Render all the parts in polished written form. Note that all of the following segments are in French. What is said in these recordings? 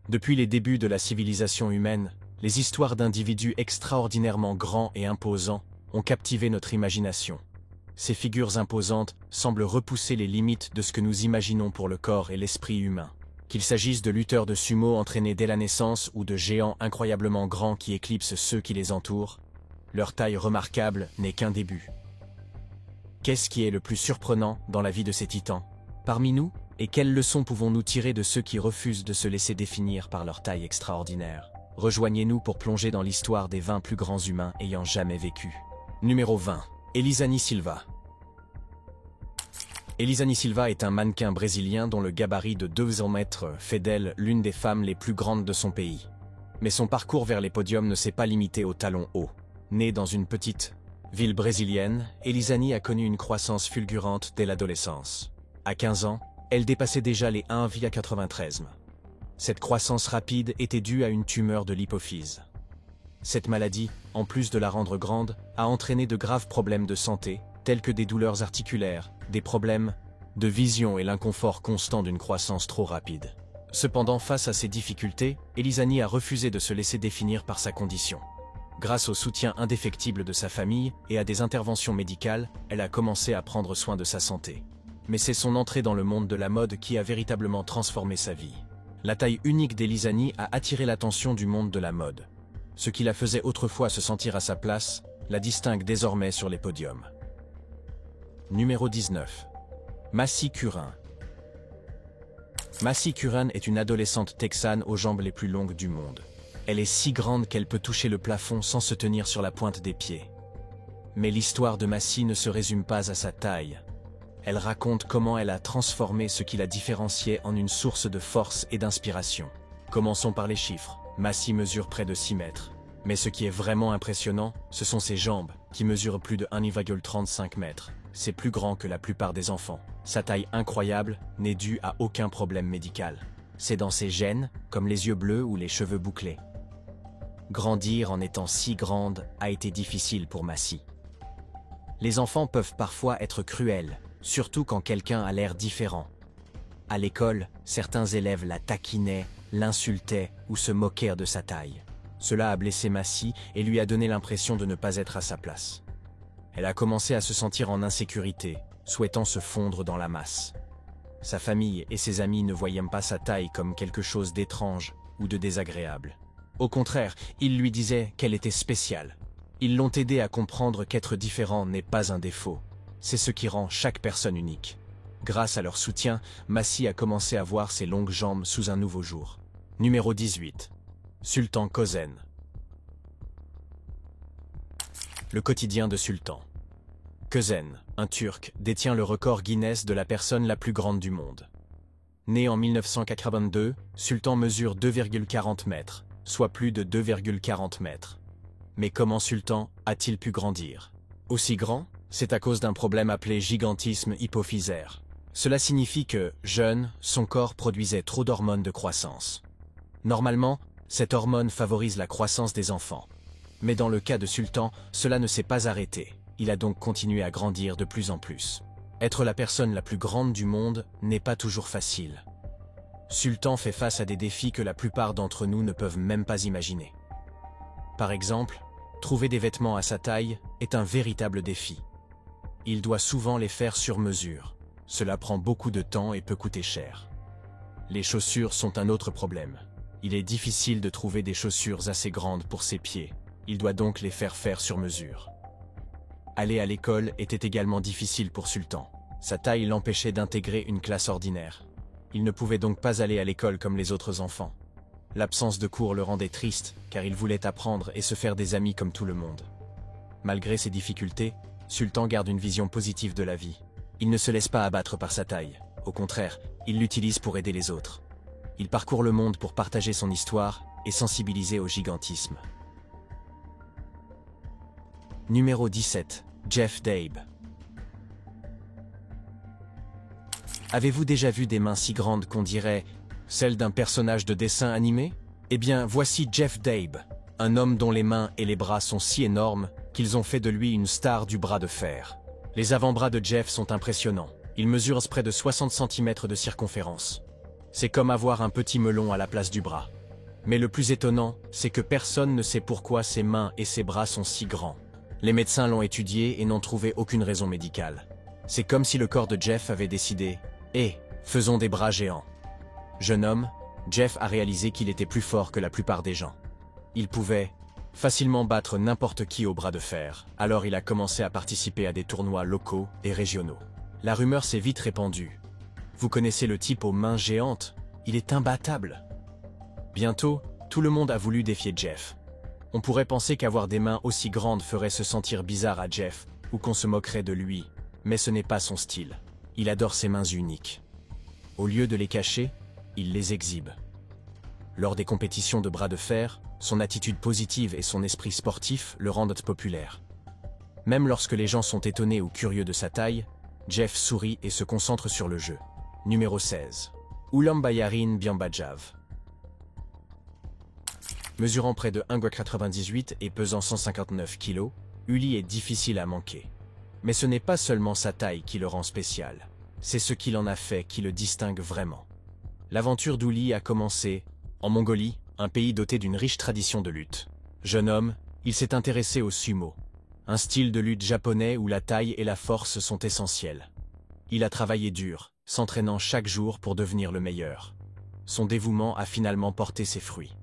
Depuis les débuts de la civilisation humaine, les histoires d'individus extraordinairement grands et imposants ont captivé notre imagination. Ces figures imposantes semblent repousser les limites de ce que nous imaginons pour le corps et l'esprit humain. Qu'il s'agisse de lutteurs de sumo entraînés dès la naissance ou de géants incroyablement grands qui éclipsent ceux qui les entourent, leur taille remarquable n'est qu'un début. Qu'est-ce qui est le plus surprenant dans la vie de ces titans parmi nous, et quelles leçons pouvons-nous tirer de ceux qui refusent de se laisser définir par leur taille extraordinaire? Rejoignez-nous pour plonger dans l'histoire des 20 plus grands humains ayant jamais vécu. Numéro 20. Elizani Silva. Elizani Silva est un mannequin brésilien dont le gabarit de 200 mètres fait d'elle l'une des femmes les plus grandes de son pays. Mais son parcours vers les podiums ne s'est pas limité aux talons hauts. Née dans une petite ville brésilienne, Elizani a connu une croissance fulgurante dès l'adolescence. À 15 ans, elle dépassait déjà les 1,93 m. Cette croissance rapide était due à une tumeur de l'hypophyse. Cette maladie, en plus de la rendre grande, a entraîné de graves problèmes de santé, tels que des douleurs articulaires, des problèmes de vision et l'inconfort constant d'une croissance trop rapide. Cependant, face à ces difficultés, Elizani a refusé de se laisser définir par sa condition. Grâce au soutien indéfectible de sa famille et à des interventions médicales, elle a commencé à prendre soin de sa santé. Mais c'est son entrée dans le monde de la mode qui a véritablement transformé sa vie. La taille unique d'Elizani a attiré l'attention du monde de la mode. Ce qui la faisait autrefois se sentir à sa place, la distingue désormais sur les podiums. Numéro 19. Macy Curran. Macy Curran est une adolescente texane aux jambes les plus longues du monde. Elle est si grande qu'elle peut toucher le plafond sans se tenir sur la pointe des pieds. Mais l'histoire de Macy ne se résume pas à sa taille. Elle raconte comment elle a transformé ce qui la différenciait en une source de force et d'inspiration. Commençons par les chiffres. Macy mesure près de 6 mètres. Mais ce qui est vraiment impressionnant, ce sont ses jambes, qui mesurent plus de 1,35 m. C'est plus grand que la plupart des enfants. Sa taille incroyable n'est due à aucun problème médical. C'est dans ses gènes, comme les yeux bleus ou les cheveux bouclés. Grandir en étant si grande a été difficile pour Macy. Les enfants peuvent parfois être cruels, surtout quand quelqu'un a l'air différent. À l'école, certains élèves la taquinaient, l'insultaient ou se moquèrent de sa taille. Cela a blessé Macy et lui a donné l'impression de ne pas être à sa place. Elle a commencé à se sentir en insécurité, souhaitant se fondre dans la masse. Sa famille et ses amis ne voyaient pas sa taille comme quelque chose d'étrange ou de désagréable. Au contraire, ils lui disaient qu'elle était spéciale. Ils l'ont aidée à comprendre qu'être différent n'est pas un défaut. C'est ce qui rend chaque personne unique. Grâce à leur soutien, Macy a commencé à voir ses longues jambes sous un nouveau jour. Numéro 18. Sultan Kösen. Le quotidien de Sultan. Kösen, un Turc, détient le record Guinness de la personne la plus grande du monde. Né en 1982, Sultan mesure 2,40 mètres, soit plus de 2,40 mètres. Mais comment Sultan a-t-il pu grandir? Aussi grand? C'est à cause d'un problème appelé gigantisme hypophysaire. Cela signifie que, jeune, son corps produisait trop d'hormones de croissance. Normalement, cette hormone favorise la croissance des enfants. Mais dans le cas de Sultan, cela ne s'est pas arrêté. Il a donc continué à grandir de plus en plus. Être la personne la plus grande du monde n'est pas toujours facile. Sultan fait face à des défis que la plupart d'entre nous ne peuvent même pas imaginer. Par exemple, trouver des vêtements à sa taille est un véritable défi. Il doit souvent les faire sur mesure. Cela prend beaucoup de temps et peut coûter cher. Les chaussures sont un autre problème. Il est difficile de trouver des chaussures assez grandes pour ses pieds. Il doit donc les faire sur mesure. Aller à l'école était également difficile pour Sultan. Sa taille l'empêchait d'intégrer une classe ordinaire. Il ne pouvait donc pas aller à l'école comme les autres enfants. L'absence de cours le rendait triste, car il voulait apprendre et se faire des amis comme tout le monde. Malgré ces difficultés, Sultan garde une vision positive de la vie. Il ne se laisse pas abattre par sa taille. Au contraire, il l'utilise pour aider les autres. Il parcourt le monde pour partager son histoire et sensibiliser au gigantisme. Numéro 17. Jeff Dabe. Avez-vous déjà vu des mains si grandes qu'on dirait celles d'un personnage de dessin animé? Eh bien, voici Jeff Dabe, un homme dont les mains et les bras sont si énormes qu'ils ont fait de lui une star du bras de fer. Les avant-bras de Jeff sont impressionnants. Il mesure près de 60 cm de circonférence. C'est comme avoir un petit melon à la place du bras. Mais le plus étonnant, c'est que personne ne sait pourquoi ses mains et ses bras sont si grands. Les médecins l'ont étudié et n'ont trouvé aucune raison médicale. C'est comme si le corps de Jeff avait décidé « faisons des bras géants ». Jeune homme, Jeff a réalisé qu'il était plus fort que la plupart des gens. Il pouvait facilement battre n'importe qui au bras de fer, alors il a commencé à participer à des tournois locaux et régionaux. La rumeur s'est vite répandue. Vous connaissez le type aux mains géantes, il est imbattable. Bientôt, tout le monde a voulu défier Jeff. On pourrait penser qu'avoir des mains aussi grandes ferait se sentir bizarre à Jeff, ou qu'on se moquerait de lui, mais ce n'est pas son style. Il adore ses mains uniques. Au lieu de les cacher, il les exhibe. Lors des compétitions de bras de fer, son attitude positive et son esprit sportif le rendent populaire. Même lorsque les gens sont étonnés ou curieux de sa taille, Jeff sourit et se concentre sur le jeu. Numéro 16. Ulambayarin Biambajav. Mesurant près de 1,98 et pesant 159 kg, Uli est difficile à manquer. Mais ce n'est pas seulement sa taille qui le rend spécial, c'est ce qu'il en a fait qui le distingue vraiment. L'aventure d'Uli a commencé en Mongolie, un pays doté d'une riche tradition de lutte. Jeune homme, il s'est intéressé au sumo, un style de lutte japonais où la taille et la force sont essentielles. Il a travaillé dur, s'entraînant chaque jour pour devenir le meilleur. Son dévouement a finalement porté ses fruits.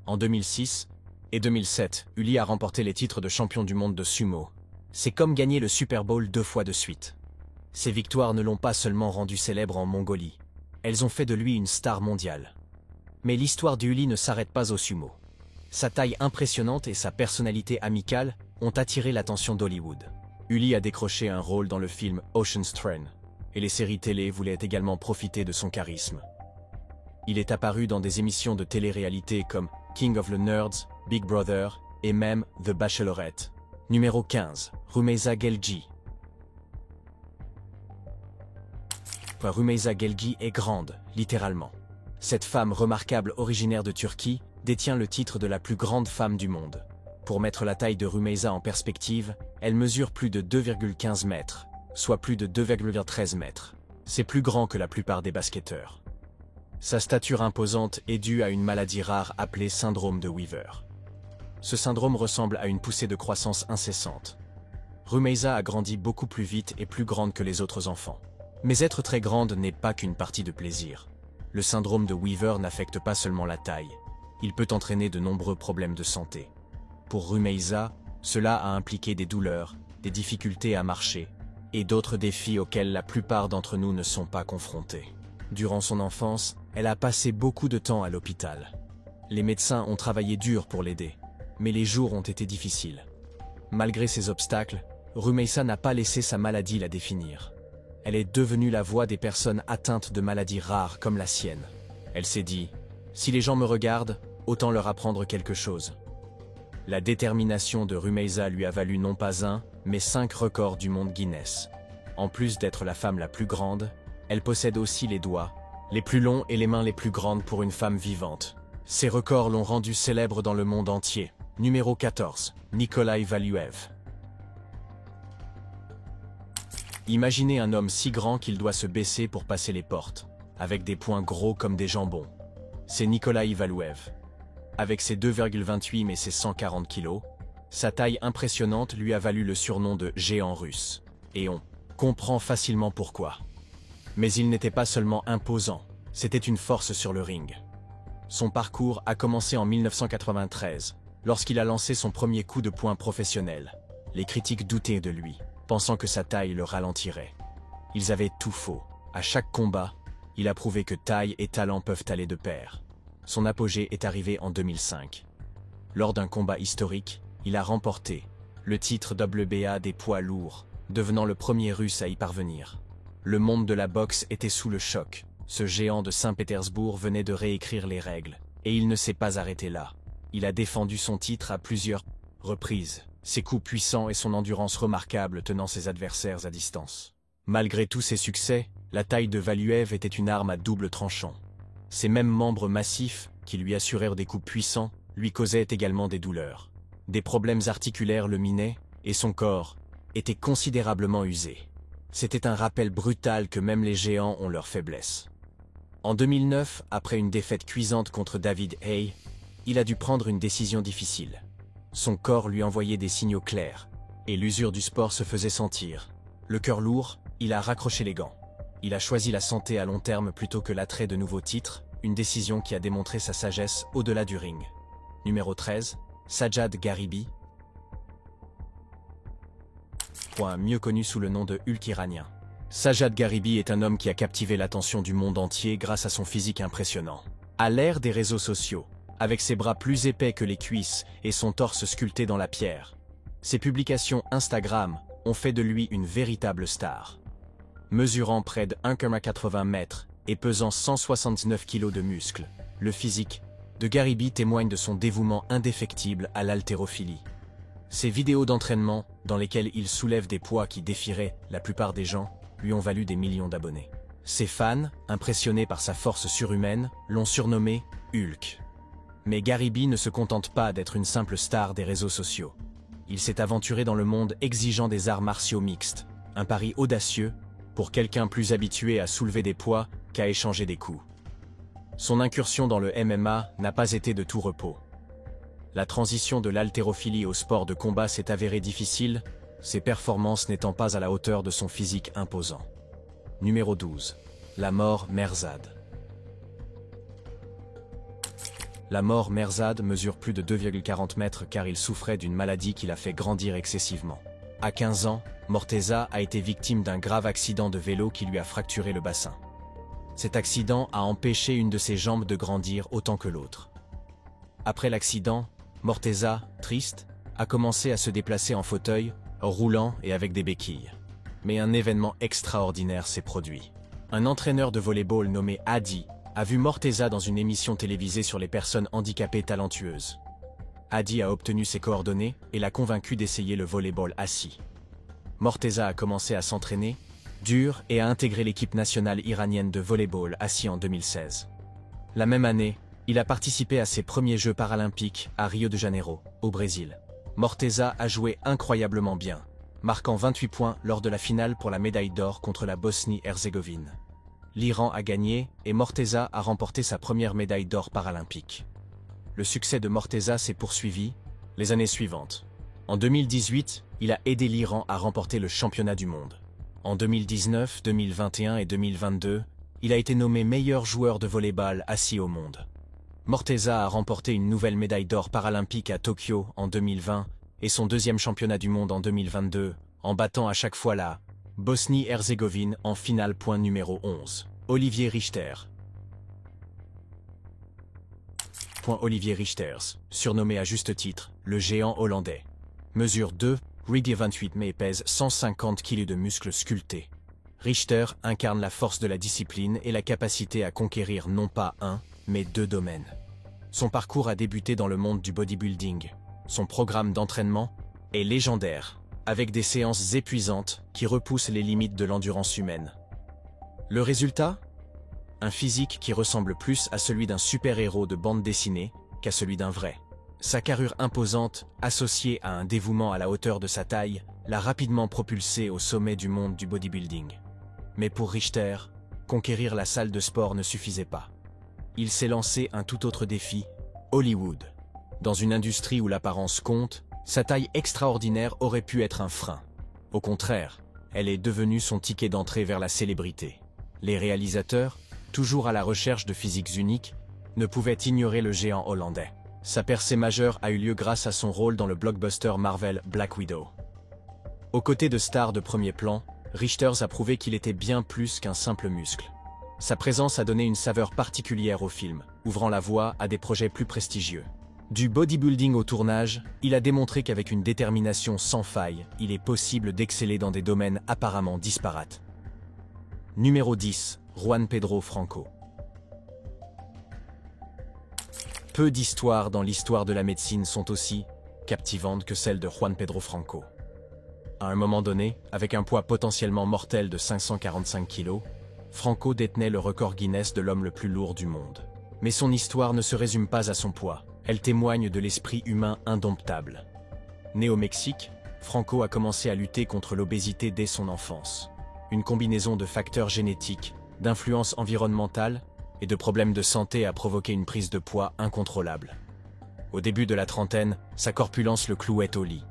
En 2006 et 2007, Uli a remporté les titres de champion du monde de sumo. C'est comme gagner le Super Bowl 2 fois de suite. Ces victoires ne l'ont pas seulement rendu célèbre en Mongolie, elles ont fait de lui une star mondiale. Mais l'histoire d'Uli ne s'arrête pas au sumo. Sa taille impressionnante et sa personnalité amicale ont attiré l'attention d'Hollywood. Uli a décroché un rôle dans le film Ocean's 13, et les séries télé voulaient également profiter de son charisme. Il est apparu dans des émissions de télé-réalité comme King of the Nerds, Big Brother et même The Bachelorette. Numéro 15. Rumeysa Gelgi. Rumeysa Gelgi est grande, littéralement. Cette femme remarquable originaire de Turquie détient le titre de la plus grande femme du monde. Pour mettre la taille de Rumeysa en perspective, elle mesure plus de 2,15 mètres, soit plus de 2,13 mètres. C'est plus grand que la plupart des basketteurs. Sa stature imposante est due à une maladie rare appelée syndrome de Weaver. Ce syndrome ressemble à une poussée de croissance incessante. Rumeysa a grandi beaucoup plus vite et plus grande que les autres enfants. Mais être très grande n'est pas qu'une partie de plaisir. Le syndrome de Weaver n'affecte pas seulement la taille. Il peut entraîner de nombreux problèmes de santé. Pour Rumeysa, cela a impliqué des douleurs, des difficultés à marcher, et d'autres défis auxquels la plupart d'entre nous ne sont pas confrontés. Durant son enfance, elle a passé beaucoup de temps à l'hôpital. Les médecins ont travaillé dur pour l'aider, mais les jours ont été difficiles. Malgré ces obstacles, Rumeysa n'a pas laissé sa maladie la définir. Elle est devenue la voix des personnes atteintes de maladies rares comme la sienne. Elle s'est dit « Si les gens me regardent, autant leur apprendre quelque chose ». La détermination de Rumeysa lui a valu non pas 1, mais 5 records du monde Guinness. En plus d'être la femme la plus grande, elle possède aussi les doigts les plus longs et les mains les plus grandes pour une femme vivante. Ces records l'ont rendue célèbre dans le monde entier. Numéro 14. Nikolai Valuev. Imaginez un homme si grand qu'il doit se baisser pour passer les portes, avec des poings gros comme des jambons. C'est Nikolai Valuev. Avec ses 2,28 mais ses 140 kilos, sa taille impressionnante lui a valu le surnom de géant russe. Et on comprend facilement pourquoi. Mais il n'était pas seulement imposant, c'était une force sur le ring. Son parcours a commencé en 1993, lorsqu'il a lancé son premier coup de poing professionnel. Les critiques doutaient de lui, pensant que sa taille le ralentirait. Ils avaient tout faux. À chaque combat, il a prouvé que taille et talent peuvent aller de pair. Son apogée est arrivé en 2005. Lors d'un combat historique, il a remporté le titre WBA des poids lourds, devenant le premier Russe à y parvenir. Le monde de la boxe était sous le choc. Ce géant de Saint-Pétersbourg venait de réécrire les règles, et il ne s'est pas arrêté là. Il a défendu son titre à plusieurs reprises, ses coups puissants et son endurance remarquable tenant ses adversaires à distance. Malgré tous ses succès, la taille de Valuev était une arme à double tranchant. Ses mêmes membres massifs, qui lui assurèrent des coups puissants, lui causaient également des douleurs. Des problèmes articulaires le minaient, et son corps était considérablement usé. C'était un rappel brutal que même les géants ont leurs faiblesses. En 2009, après une défaite cuisante contre David Haye, il a dû prendre une décision difficile. Son corps lui envoyait des signaux clairs, et l'usure du sport se faisait sentir. Le cœur lourd, il a raccroché les gants. Il a choisi la santé à long terme plutôt que l'attrait de nouveaux titres, une décision qui a démontré sa sagesse au-delà du ring. Numéro 13, Sajjad Gharibi, mieux connu sous le nom de Hulk iranien. Sajjad Gharibi est un homme qui a captivé l'attention du monde entier grâce à son physique impressionnant. À l'ère des réseaux sociaux, avec ses bras plus épais que les cuisses et son torse sculpté dans la pierre, ses publications Instagram ont fait de lui une véritable star. Mesurant près de 1,80 m et pesant 179 kg de muscles, le physique de Gharibi témoigne de son dévouement indéfectible à l'haltérophilie. Ses vidéos d'entraînement, dans lesquelles il soulève des poids qui défieraient la plupart des gens, lui ont valu des millions d'abonnés. Ses fans, impressionnés par sa force surhumaine, l'ont surnommé Hulk. Mais Gharibi ne se contente pas d'être une simple star des réseaux sociaux. Il s'est aventuré dans le monde exigeant des arts martiaux mixtes, un pari audacieux pour quelqu'un plus habitué à soulever des poids qu'à échanger des coups. Son incursion dans le MMA n'a pas été de tout repos. La transition de l'haltérophilie au sport de combat s'est avérée difficile, ses performances n'étant pas à la hauteur de son physique imposant. Numéro 12. La mort Merzad. La mort Merzad mesure plus de 2,40 mètres car il souffrait d'une maladie qui l'a fait grandir excessivement. À 15 ans, Morteza a été victime d'un grave accident de vélo qui lui a fracturé le bassin. Cet accident a empêché une de ses jambes de grandir autant que l'autre. Après l'accident, Morteza, triste, a commencé à se déplacer en fauteuil, roulant et avec des béquilles. Mais un événement extraordinaire s'est produit. Un entraîneur de volley-ball nommé Hadi a vu Morteza dans une émission télévisée sur les personnes handicapées talentueuses. Hadi a obtenu ses coordonnées et l'a convaincu d'essayer le volley-ball assis. Morteza a commencé à s'entraîner dur et a intégré l'équipe nationale iranienne de volley-ball assis en 2016. La même année, il a participé à ses premiers Jeux paralympiques à Rio de Janeiro, au Brésil. Morteza a joué incroyablement bien, marquant 28 points lors de la finale pour la médaille d'or contre la Bosnie-Herzégovine. L'Iran a gagné et Morteza a remporté sa première médaille d'or paralympique. Le succès de Morteza s'est poursuivi les années suivantes. En 2018, il a aidé l'Iran à remporter le championnat du monde. En 2019, 2021 et 2022, il a été nommé meilleur joueur de volley-ball assis au monde. Morteza a remporté une nouvelle médaille d'or paralympique à Tokyo en 2020 et son deuxième championnat du monde en 2022, en battant à chaque fois la Bosnie-Herzégovine en finale. Numéro 11. Olivier Richter. Olivier Richters, surnommé à juste titre le géant hollandais. Mesure 2,28 m et pèse 150 kg de muscles sculptés. Richter incarne la force de la discipline et la capacité à conquérir non pas un, mais deux domaines. Son parcours a débuté dans le monde du bodybuilding. Son programme d'entraînement est légendaire, avec des séances épuisantes qui repoussent les limites de l'endurance humaine. Le résultat ? Un physique qui ressemble plus à celui d'un super-héros de bande dessinée qu'à celui d'un vrai. Sa carrure imposante, associée à un dévouement à la hauteur de sa taille, l'a rapidement propulsé au sommet du monde du bodybuilding. Mais pour Richter, conquérir la salle de sport ne suffisait pas. Il s'est lancé un tout autre défi, Hollywood. Dans une industrie où l'apparence compte, sa taille extraordinaire aurait pu être un frein. Au contraire, elle est devenue son ticket d'entrée vers la célébrité. Les réalisateurs, toujours à la recherche de physiques uniques, ne pouvaient ignorer le géant hollandais. Sa percée majeure a eu lieu grâce à son rôle dans le blockbuster Marvel Black Widow. Aux côtés de stars de premier plan, Richters a prouvé qu'il était bien plus qu'un simple muscle. Sa présence a donné une saveur particulière au film, ouvrant la voie à des projets plus prestigieux. Du bodybuilding au tournage, il a démontré qu'avec une détermination sans faille, il est possible d'exceller dans des domaines apparemment disparates. Numéro 10. Juan Pedro Franco. Peu d'histoires dans l'histoire de la médecine sont aussi captivantes que celle de Juan Pedro Franco. À un moment donné, avec un poids potentiellement mortel de 545 kg, Franco détenait le record Guinness de l'homme le plus lourd du monde. Mais son histoire ne se résume pas à son poids, elle témoigne de l'esprit humain indomptable. Né au Mexique, Franco a commencé à lutter contre l'obésité dès son enfance. Une combinaison de facteurs génétiques, d'influences environnementales et de problèmes de santé a provoqué une prise de poids incontrôlable. Au début de la trentaine, sa corpulence le clouait au lit.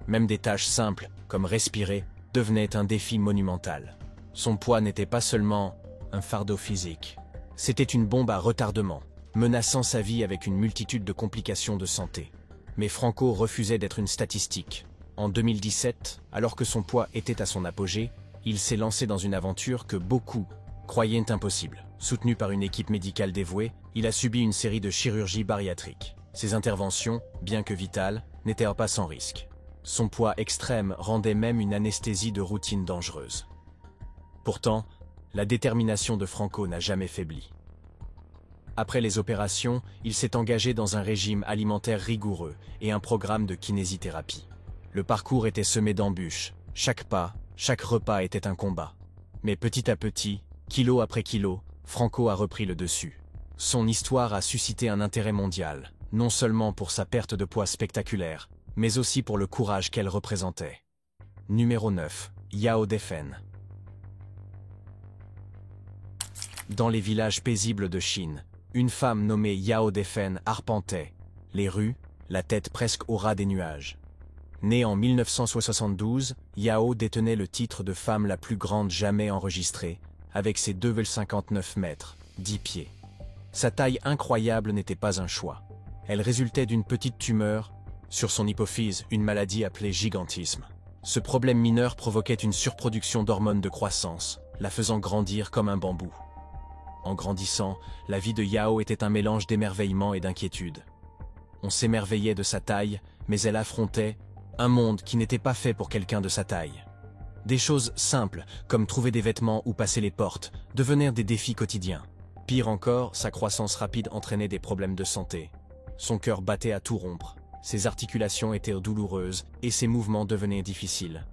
Même des tâches simples, comme respirer, devenaient un défi monumental. Son poids n'était pas seulement un fardeau physique. C'était une bombe à retardement, menaçant sa vie avec une multitude de complications de santé. Mais Franco refusait d'être une statistique. En 2017, alors que son poids était à son apogée, il s'est lancé dans une aventure que beaucoup croyaient impossible. Soutenu par une équipe médicale dévouée, il a subi une série de chirurgies bariatriques. Ses interventions, bien que vitales, n'étaient pas sans risque. Son poids extrême rendait même une anesthésie de routine dangereuse. Pourtant, la détermination de Franco n'a jamais faibli. Après les opérations, il s'est engagé dans un régime alimentaire rigoureux et un programme de kinésithérapie. Le parcours était semé d'embûches. Chaque pas, chaque repas était un combat. Mais petit à petit, kilo après kilo, Franco a repris le dessus. Son histoire a suscité un intérêt mondial, non seulement pour sa perte de poids spectaculaire, mais aussi pour le courage qu'elle représentait. Numéro 9. Yao Defen. Dans les villages paisibles de Chine, une femme nommée Yao Defen arpentait les rues, la tête presque au ras des nuages. Née en 1972, Yao détenait le titre de femme la plus grande jamais enregistrée, avec ses 2,59 mètres, 10 pieds. Sa taille incroyable n'était pas un choix. Elle résultait d'une petite tumeur sur son hypophyse, une maladie appelée gigantisme. Ce problème mineur provoquait une surproduction d'hormones de croissance, la faisant grandir comme un bambou. En grandissant, la vie de Yao était un mélange d'émerveillement et d'inquiétude. On s'émerveillait de sa taille, mais elle affrontait un monde qui n'était pas fait pour quelqu'un de sa taille. Des choses simples, comme trouver des vêtements ou passer les portes, devenaient des défis quotidiens. Pire encore, sa croissance rapide entraînait des problèmes de santé. Son cœur battait à tout rompre, ses articulations étaient douloureuses et ses mouvements devenaient difficiles.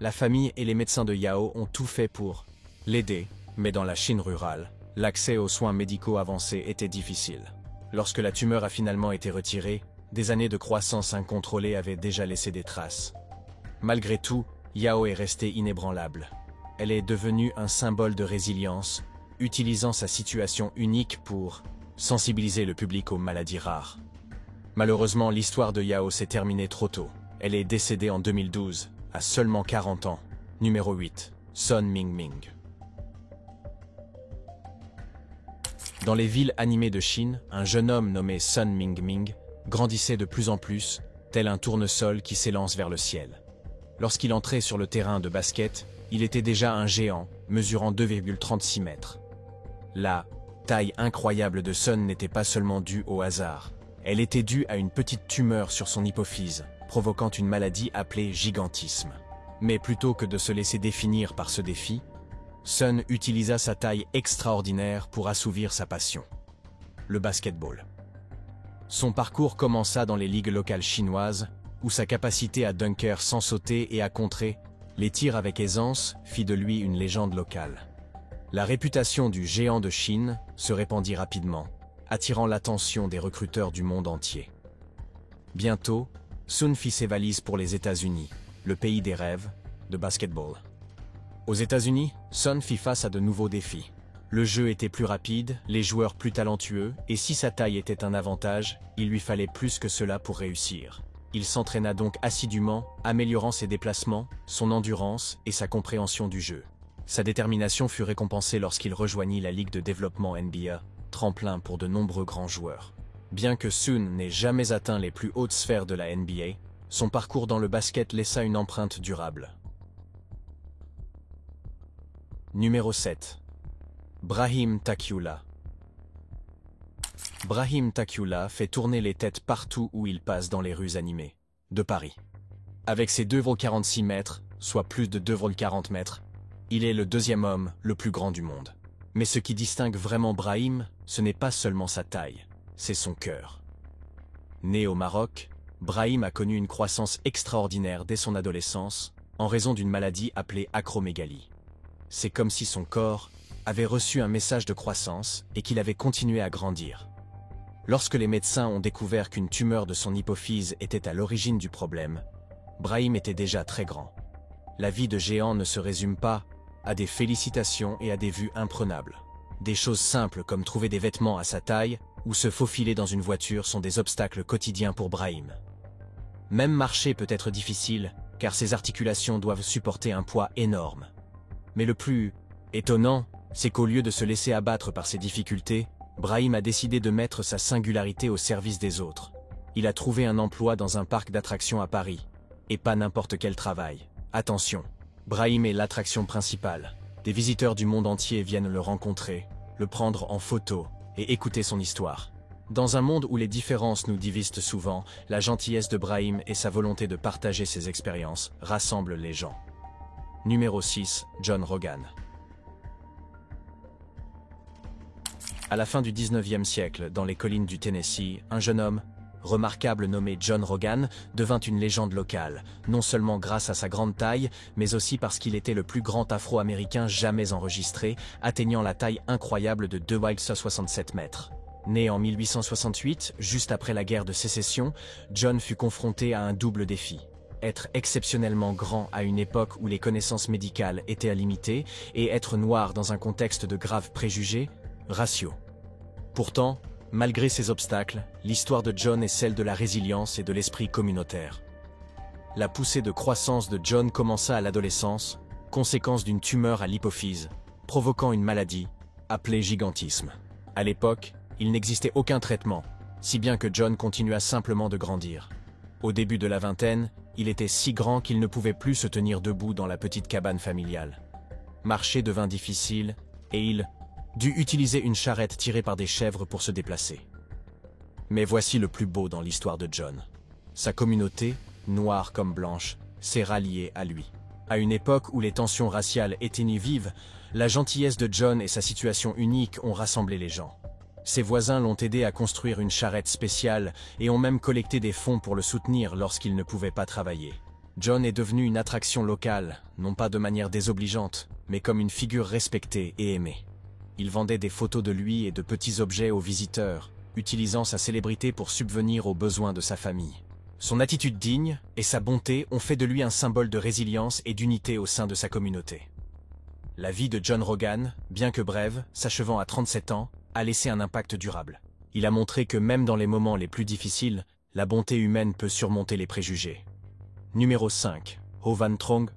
La famille et les médecins de Yao ont tout fait pour l'aider, mais dans la Chine rurale, l'accès aux soins médicaux avancés était difficile. Lorsque la tumeur a finalement été retirée, des années de croissance incontrôlée avaient déjà laissé des traces. Malgré tout, Yao est restée inébranlable. Elle est devenue un symbole de résilience, utilisant sa situation unique pour sensibiliser le public aux maladies rares. Malheureusement, l'histoire de Yao s'est terminée trop tôt. Elle est décédée en 2012, à seulement 40 ans. Numéro 8. Sun Mingming. Dans les villes animées de Chine, un jeune homme nommé Sun Mingming grandissait de plus en plus, tel un tournesol qui s'élance vers le ciel. Lorsqu'il entrait sur le terrain de basket, il était déjà un géant, mesurant 2,36 mètres. La taille incroyable de Sun n'était pas seulement due au hasard. Elle était due à une petite tumeur sur son hypophyse, provoquant une maladie appelée gigantisme. Mais plutôt que de se laisser définir par ce défi, Sun utilisa sa taille extraordinaire pour assouvir sa passion, le basketball. Son parcours commença dans les ligues locales chinoises, où sa capacité à dunker sans sauter et à contrer les tirs avec aisance fit de lui une légende locale. La réputation du géant de Chine se répandit rapidement, attirant l'attention des recruteurs du monde entier. Bientôt, Sun fit ses valises pour les États-Unis, le pays des rêves, de basketball. Aux États-Unis, Sun fit face à de nouveaux défis. Le jeu était plus rapide, les joueurs plus talentueux, et si sa taille était un avantage, il lui fallait plus que cela pour réussir. Il s'entraîna donc assidûment, améliorant ses déplacements, son endurance et sa compréhension du jeu. Sa détermination fut récompensée lorsqu'il rejoignit la Ligue de développement NBA, tremplin pour de nombreux grands joueurs. Bien que Sun n'ait jamais atteint les plus hautes sphères de la NBA, son parcours dans le basket laissa une empreinte durable. Numéro 7. Brahim Takyula. Brahim Takyula fait tourner les têtes partout où il passe dans les rues animées de Paris. Avec ses 2,46 mètres, soit plus de 2,40 mètres, il est le deuxième homme le plus grand du monde. Mais ce qui distingue vraiment Brahim, ce n'est pas seulement sa taille, c'est son cœur. Né au Maroc, Brahim a connu une croissance extraordinaire dès son adolescence, en raison d'une maladie appelée acromégalie. C'est comme si son corps avait reçu un message de croissance et qu'il avait continué à grandir. Lorsque les médecins ont découvert qu'une tumeur de son hypophyse était à l'origine du problème, Brahim était déjà très grand. La vie de géant ne se résume pas à des félicitations et à des vues imprenables. Des choses simples comme trouver des vêtements à sa taille ou se faufiler dans une voiture sont des obstacles quotidiens pour Brahim. Même marcher peut être difficile, car ses articulations doivent supporter un poids énorme. Mais le plus étonnant, c'est qu'au lieu de se laisser abattre par ces difficultés, Brahim a décidé de mettre sa singularité au service des autres. Il a trouvé un emploi dans un parc d'attractions à Paris. Et pas n'importe quel travail. Attention, Brahim est l'attraction principale. Des visiteurs du monde entier viennent le rencontrer, le prendre en photo et écouter son histoire. Dans un monde où les différences nous divisent souvent, la gentillesse de Brahim et sa volonté de partager ses expériences rassemblent les gens. Numéro 6, John Rogan. À la fin du 19e siècle, dans les collines du Tennessee, un jeune homme remarquable nommé John Rogan devint une légende locale, non seulement grâce à sa grande taille, mais aussi parce qu'il était le plus grand Afro-Américain jamais enregistré, atteignant la taille incroyable de 2,67 mètres. Né en 1868, juste après la guerre de sécession, John fut confronté à un double défi. Être exceptionnellement grand à une époque où les connaissances médicales étaient limitées et être noir dans un contexte de graves préjugés, raciaux. Pourtant, malgré ces obstacles, l'histoire de John est celle de la résilience et de l'esprit communautaire. La poussée de croissance de John commença à l'adolescence, conséquence d'une tumeur à l'hypophyse, provoquant une maladie, appelée gigantisme. À l'époque, il n'existait aucun traitement, si bien que John continua simplement de grandir. Au début de la vingtaine, il était si grand qu'il ne pouvait plus se tenir debout dans la petite cabane familiale. Marcher devint difficile, et il dut utiliser une charrette tirée par des chèvres pour se déplacer. Mais voici le plus beau dans l'histoire de John. Sa communauté, noire comme blanche, s'est ralliée à lui. À une époque où les tensions raciales étaient vives, la gentillesse de John et sa situation unique ont rassemblé les gens. Ses voisins l'ont aidé à construire une charrette spéciale et ont même collecté des fonds pour le soutenir lorsqu'il ne pouvait pas travailler. John est devenu une attraction locale, non pas de manière désobligeante, mais comme une figure respectée et aimée. Il vendait des photos de lui et de petits objets aux visiteurs, utilisant sa célébrité pour subvenir aux besoins de sa famille. Son attitude digne et sa bonté ont fait de lui un symbole de résilience et d'unité au sein de sa communauté. La vie de John Rogan, bien que brève, s'achevant à 37 ans, a laissé un impact durable. Il a montré que même dans les moments les plus difficiles, la bonté humaine peut surmonter les préjugés. Numéro 5. Ho Van Trong.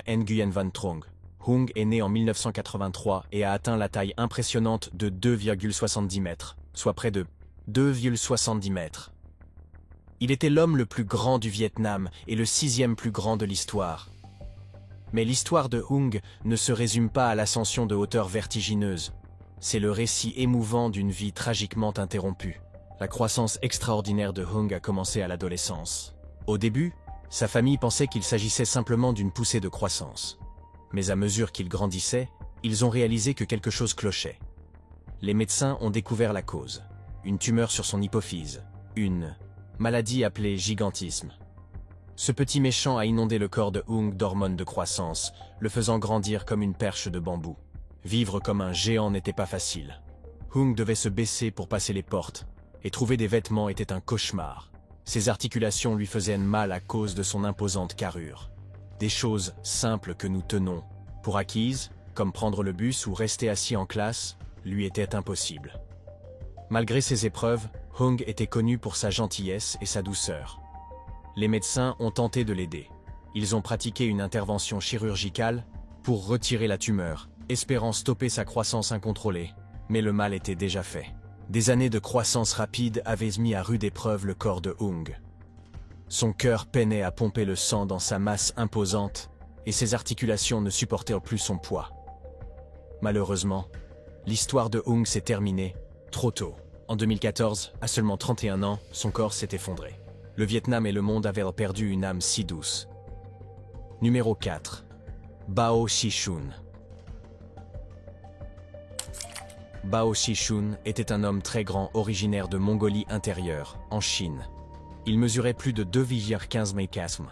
Nguyen Van Trong. Hung est né en 1983 et a atteint la taille impressionnante de 2,70 mètres, soit près de 2,70 mètres. Il était l'homme le plus grand du Vietnam et le 6e plus grand de l'histoire. Mais l'histoire de Hung ne se résume pas à l'ascension de hauteurs vertigineuses. C'est le récit émouvant d'une vie tragiquement interrompue. La croissance extraordinaire de Hung a commencé à l'adolescence. Au début, sa famille pensait qu'il s'agissait simplement d'une poussée de croissance. Mais à mesure qu'il grandissait, ils ont réalisé que quelque chose clochait. Les médecins ont découvert la cause. Une tumeur sur son hypophyse. Une maladie appelée gigantisme. Ce petit méchant a inondé le corps de Hung d'hormones de croissance, le faisant grandir comme une perche de bambou. Vivre comme un géant n'était pas facile. Hung devait se baisser pour passer les portes, et trouver des vêtements était un cauchemar. Ses articulations lui faisaient mal à cause de son imposante carrure. Des choses simples que nous tenons pour acquises, comme prendre le bus ou rester assis en classe, lui étaient impossibles. Malgré ces épreuves, Hung était connu pour sa gentillesse et sa douceur. Les médecins ont tenté de l'aider. Ils ont pratiqué une intervention chirurgicale pour retirer la tumeur, espérant stopper sa croissance incontrôlée, mais le mal était déjà fait. Des années de croissance rapide avaient mis à rude épreuve le corps de Hung. Son cœur peinait à pomper le sang dans sa masse imposante, et ses articulations ne supportaient plus son poids. Malheureusement, l'histoire de Hung s'est terminée trop tôt. En 2014, à seulement 31 ans, son corps s'est effondré. Le Vietnam et le monde avaient perdu une âme si douce. Numéro 4. Bao Shishun. Bao Shishun était un homme très grand originaire de Mongolie intérieure, en Chine. Il mesurait plus de 2,15 mètres.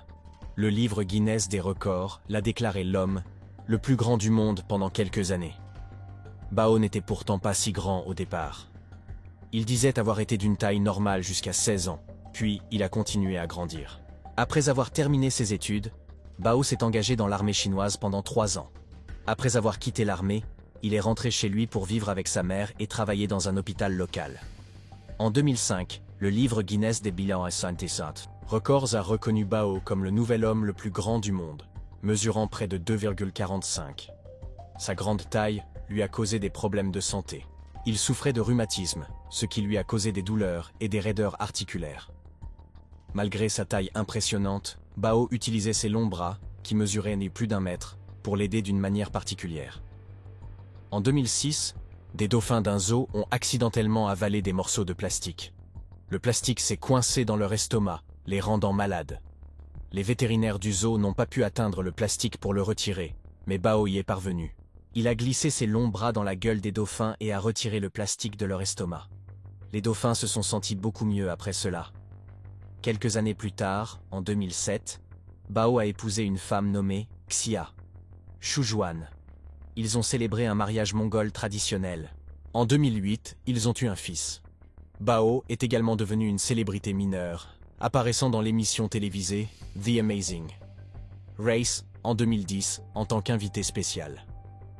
Le livre Guinness des records l'a déclaré l'homme le plus grand du monde pendant quelques années. Bao n'était pourtant pas si grand au départ. Il disait avoir été d'une taille normale jusqu'à 16 ans, puis il a continué à grandir. Après avoir terminé ses études, Bao s'est engagé dans l'armée chinoise pendant 3 ans. Après avoir quitté l'armée, il est rentré chez lui pour vivre avec sa mère et travailler dans un hôpital local. En 2005, le livre Guinness des bilans et Scientific Records a reconnu Bao comme le nouvel homme le plus grand du monde, mesurant près de 2,45. Sa grande taille lui a causé des problèmes de santé. Il souffrait de rhumatisme, ce qui lui a causé des douleurs et des raideurs articulaires. Malgré sa taille impressionnante, Bao utilisait ses longs bras, qui mesuraient ni plus d'1 mètre, pour l'aider d'une manière particulière. En 2006, des dauphins d'un zoo ont accidentellement avalé des morceaux de plastique. Le plastique s'est coincé dans leur estomac, les rendant malades. Les vétérinaires du zoo n'ont pas pu atteindre le plastique pour le retirer, mais Bao y est parvenu. Il a glissé ses longs bras dans la gueule des dauphins et a retiré le plastique de leur estomac. Les dauphins se sont sentis beaucoup mieux après cela. Quelques années plus tard, en 2007, Bao a épousé une femme nommée Xia Shujuan. Ils ont célébré un mariage mongol traditionnel. En 2008, ils ont eu un fils. Bao est également devenu une célébrité mineure, apparaissant dans l'émission télévisée The Amazing Race en 2010 en tant qu'invité spécial.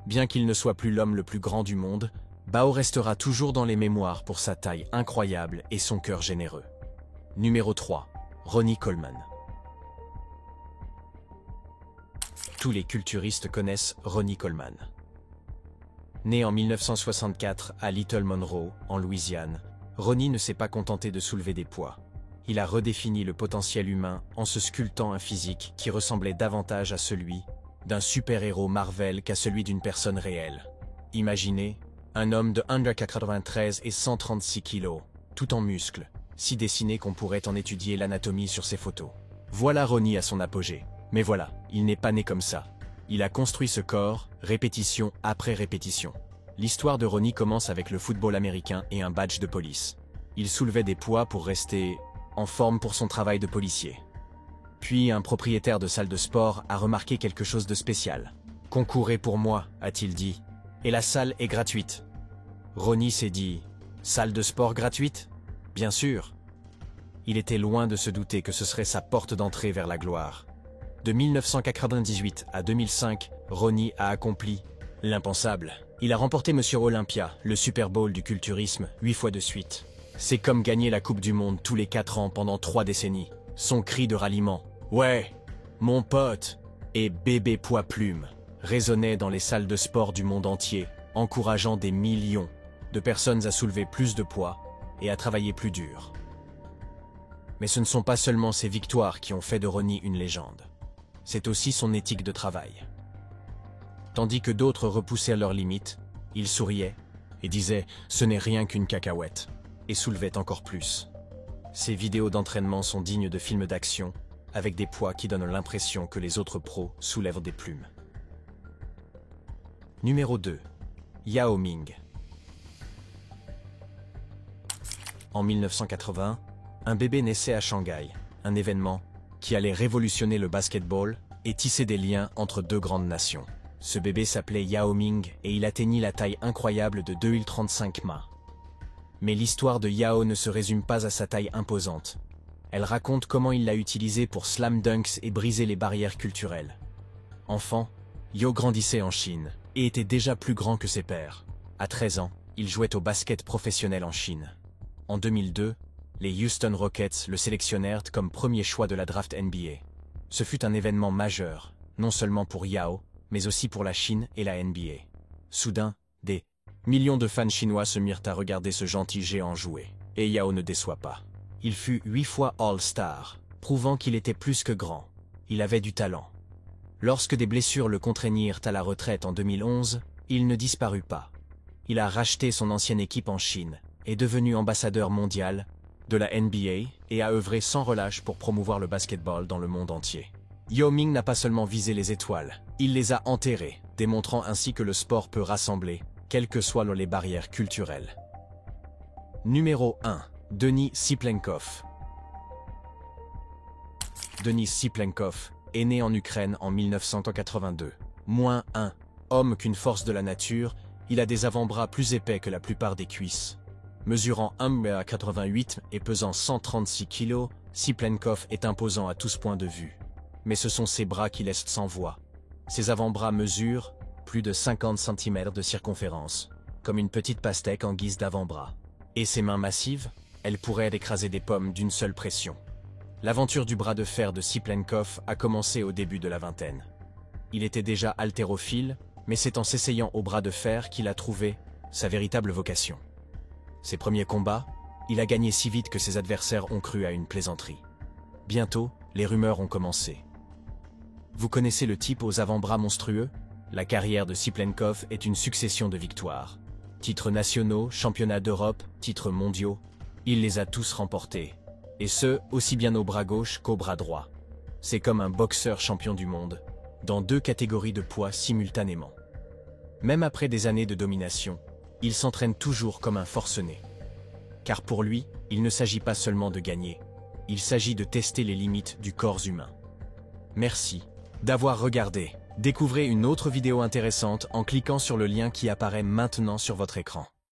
Bien qu'il ne soit plus l'homme le plus grand du monde, Bao restera toujours dans les mémoires pour sa taille incroyable et son cœur généreux. Numéro 3. Ronnie Coleman. Tous les culturistes connaissent Ronnie Coleman. Né en 1964 à Little Monroe, en Louisiane, Ronnie ne s'est pas contenté de soulever des poids. Il a redéfini le potentiel humain en se sculptant un physique qui ressemblait davantage à celui d'un super-héros Marvel qu'à celui d'une personne réelle. Imaginez, un homme de 1,93 et 136 kg, tout en muscles, si dessiné qu'on pourrait en étudier l'anatomie sur ses photos. Voilà Ronnie à son apogée. Mais voilà, il n'est pas né comme ça. Il a construit ce corps, répétition après répétition. L'histoire de Ronnie commence avec le football américain et un badge de police. Il soulevait des poids pour rester en forme pour son travail de policier. Puis un propriétaire de salle de sport a remarqué quelque chose de spécial. « Concourez pour moi », a-t-il dit. « Et la salle est gratuite. » Ronnie s'est dit « Salle de sport gratuite ? Bien sûr !» Il était loin de se douter que ce serait sa porte d'entrée vers la gloire. De 1998 à 2005, Ronnie a accompli l'impensable. Il a remporté Monsieur Olympia, le Super Bowl du culturisme, 8 fois de suite. C'est comme gagner la Coupe du Monde tous les 4 ans pendant 3 décennies. Son cri de ralliement « Ouais, mon pote !» et « bébé poids plume » résonnait dans les salles de sport du monde entier, encourageant des millions de personnes à soulever plus de poids et à travailler plus dur. Mais ce ne sont pas seulement ses victoires qui ont fait de Ronnie une légende. C'est aussi son éthique de travail. Tandis que d'autres repoussaient leurs limites, il souriait et disait « ce n'est rien qu'une cacahuète » et soulevait encore plus. Ses vidéos d'entraînement sont dignes de films d'action, avec des poids qui donnent l'impression que les autres pros soulèvent des plumes. Numéro 2. Yao Ming. En 1980, un bébé naissait à Shanghai, un événement qui allait révolutionner le basketball et tisser des liens entre deux grandes nations. Ce bébé s'appelait Yao Ming et il atteignit la taille incroyable de 2,35 mains. Mais l'histoire de Yao ne se résume pas à sa taille imposante. Elle raconte comment il l'a utilisée pour slam dunks et briser les barrières culturelles. Enfant, Yao grandissait en Chine et était déjà plus grand que ses pairs. À 13 ans, il jouait au basket professionnel en Chine. En 2002, les Houston Rockets le sélectionnèrent comme premier choix de la draft NBA. Ce fut un événement majeur, non seulement pour Yao, mais aussi pour la Chine et la NBA. Soudain, des millions de fans chinois se mirent à regarder ce gentil géant jouer. Et Yao ne déçoit pas. Il fut 8 fois All-Star, prouvant qu'il était plus que grand. Il avait du talent. Lorsque des blessures le contraignirent à la retraite en 2011, il ne disparut pas. Il a racheté son ancienne équipe en Chine, est devenu ambassadeur mondial de la NBA et a œuvré sans relâche pour promouvoir le basketball dans le monde entier. Yao Ming n'a pas seulement visé les étoiles, il les a enterrées, démontrant ainsi que le sport peut rassembler, quelles que soient les barrières culturelles. Numéro 1. Denis Siplenkov. Denis Siplenkov est né en Ukraine en 1982. -1. Homme qu'une force de la nature, il a des avant-bras plus épais que la plupart des cuisses. Mesurant 1,88 m et pesant 136 kg, Siplenkov est imposant à tous points de vue. Mais ce sont ses bras qui laissent sans voix. Ses avant-bras mesurent plus de 50 cm de circonférence, comme une petite pastèque en guise d'avant-bras. Et ses mains massives, elles pourraient écraser des pommes d'une seule pression. L'aventure du bras de fer de Siplenkov a commencé au début de la vingtaine. Il était déjà haltérophile, mais c'est en s'essayant au bras de fer qu'il a trouvé sa véritable vocation. Ses premiers combats, il a gagné si vite que ses adversaires ont cru à une plaisanterie. Bientôt, les rumeurs ont commencé. Vous connaissez le type aux avant-bras monstrueux? La carrière de Siplenkov est une succession de victoires. Titres nationaux, championnats d'Europe, titres mondiaux, il les a tous remportés. Et ce, aussi bien au bras gauche qu'au bras droit. C'est comme un boxeur champion du monde, dans 2 catégories de poids simultanément. Même après des années de domination, il s'entraîne toujours comme un forcené. Car pour lui, il ne s'agit pas seulement de gagner, il s'agit de tester les limites du corps humain. Merci d'avoir regardé. Découvrez une autre vidéo intéressante en cliquant sur le lien qui apparaît maintenant sur votre écran.